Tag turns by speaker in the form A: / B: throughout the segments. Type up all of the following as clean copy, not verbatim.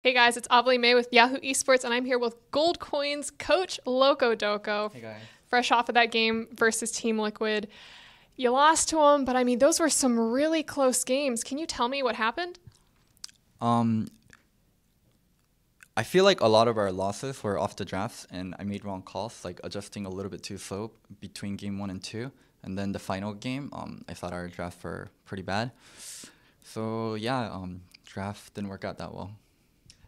A: Hey guys, it's Ovilee May with Yahoo Esports, and I'm here with Gold Coins coach Locodoco.
B: Hey guys.
A: Fresh off of that game versus Team Liquid. You lost to them, but I mean, those were some really close games. Can you tell me what happened?
B: Um, I feel like a lot of our losses were off the drafts, and I made wrong calls, like adjusting a little bit too slow between game one and two, and then the final game. I thought our drafts were pretty bad, so yeah, draft didn't work out that well.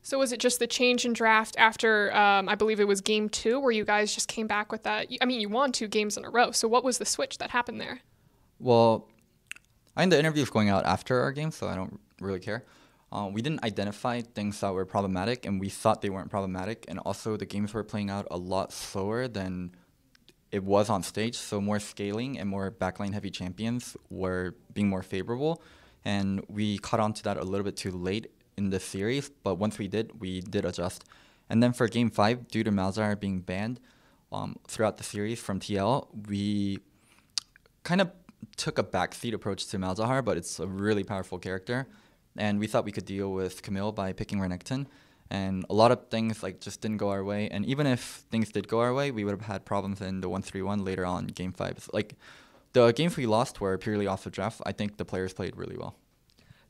A: So was it just the change in draft after, I believe it was game two, where you guys just came back with that? I mean, you won two games in a row. So what was the switch that happened there?
B: Well, I think the interview is going out after our game, so I don't really care. We didn't identify things that were problematic, and we thought they weren't problematic. And also, the games were playing out a lot slower than it was on stage. So more scaling and more backline heavy champions were being more favorable, and we caught on to that a little bit too late in the series. But once we did adjust. And then for Game 5, due to Malzahar being banned throughout the series from TL, we kind of took a backseat approach to Malzahar, but it's a really powerful character. And we thought we could deal with Camille by picking Renekton. And a lot of things like just didn't go our way. And even if things did go our way, we would have had problems in the 1-3-1 later on Game 5. Like the games we lost were purely off the draft. I think the players played really well.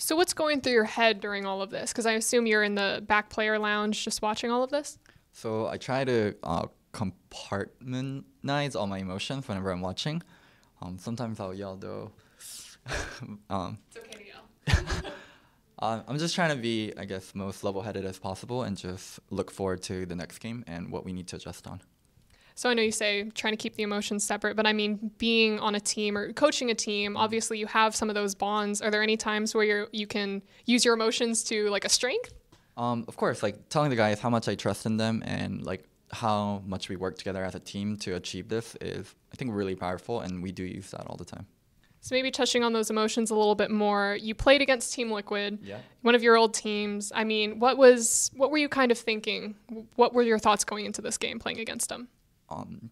A: So what's going through your head during all of this? Because I assume you're in the back player lounge just watching all of this.
B: So I try to compartmentalize all my emotions whenever I'm watching. Sometimes I'll yell though.
A: It's okay to yell.
B: I'm just trying to be, I guess, most level-headed as possible and just look forward to the next game and what we need to adjust on.
A: So I know you say trying to keep the emotions separate, but I mean, being on a team or coaching a team, obviously you have some of those bonds. Are there any times where you can use your emotions to like a strength?
B: Of course, like telling the guys how much I trust in them and like how much we work together as a team to achieve this is, I think, really powerful, and we do use that all the time.
A: So maybe touching on those emotions a little bit more. You played against Team Liquid,
B: Yeah.
A: one of your old teams. I mean, what were you kind of thinking? What were your thoughts going into this game playing against them?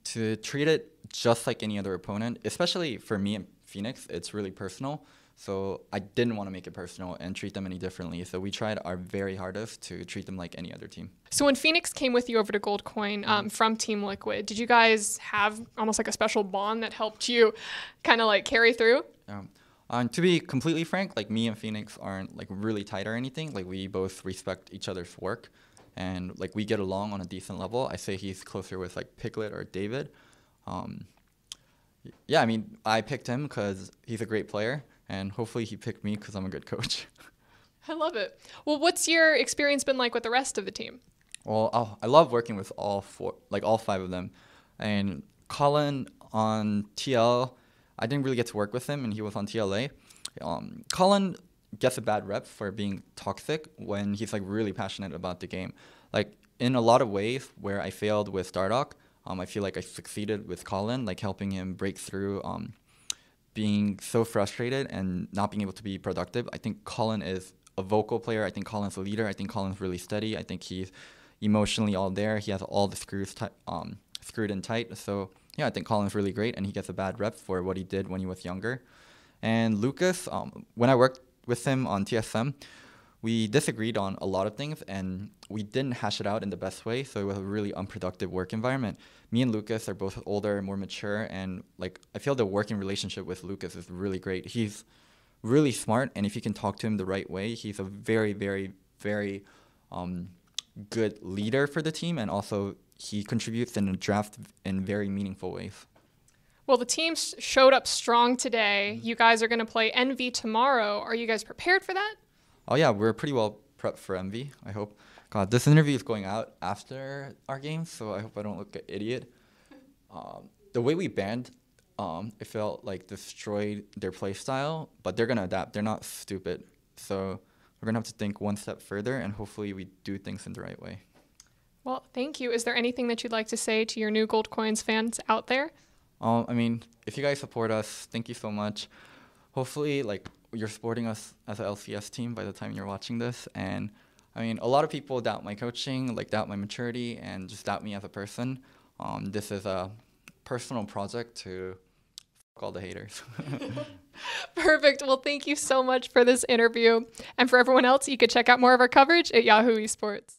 B: To treat it just like any other opponent, especially for me and Phoenix, it's really personal. So I didn't want to make it personal and treat them any differently. So we tried our very hardest to treat them like any other team.
A: So when Phoenix came with you over to Gold Coin from Team Liquid, did you guys have almost like a special bond that helped you kind of like carry through?
B: To be completely frank, like me and Phoenix aren't like really tight or anything. Like we both respect each other's work, and like we get along on a decent level. I say he's closer with like Piglet or David. Um, yeah, I mean I picked him because he's a great player, and hopefully he picked me because I'm a good coach.
A: I love it. Well, what's your experience been like with the rest of the team?
B: Well, I love working with all four, like all five of them. And Colin on TL, I didn't really get to work with him, and he was on TLA. Colin gets a bad rep for being toxic when he's like really passionate about the game. Like in a lot of ways where I failed with Stardock, I feel like I succeeded with Colin, like helping him break through being so frustrated and not being able to be productive. I think Colin is a vocal player. I think Colin's a leader. I think Colin's really steady. I think he's emotionally all there. He has all the screwed in tight. So yeah, I think Colin's really great, and he gets a bad rep for what he did when he was younger. And Lucas, when I worked with him on TSM, we disagreed on a lot of things, and we didn't hash it out in the best way. So it was a really unproductive work environment. Me and Lucas are both older and more mature, and like I feel the working relationship with Lucas is really great. He's really smart, and if you can talk to him the right way, he's a very, very, very good leader for the team, and also he contributes in the draft in very meaningful ways.
A: Well, the team showed up strong today. You guys are going to play Envy tomorrow. Are you guys prepared for that?
B: Oh yeah, we're pretty well prepped for MV, I hope. God, this interview is going out after our game, so I hope I don't look an idiot. The way we banned, it felt like destroyed their play style, but they're going to adapt. They're not stupid. So we're going to have to think one step further, and hopefully we do things in the right way.
A: Well, thank you. Is there anything that you'd like to say to your new Gold Coins fans out there?
B: I mean, if you guys support us, thank you so much. Hopefully, like, you're supporting us as a LCS team by the time you're watching this. And I mean, a lot of people doubt my coaching, like doubt my maturity, and just doubt me as a person. This is a personal project to all the haters.
A: Perfect. Well, thank you so much for this interview. And for everyone else, you could check out more of our coverage at Yahoo Esports.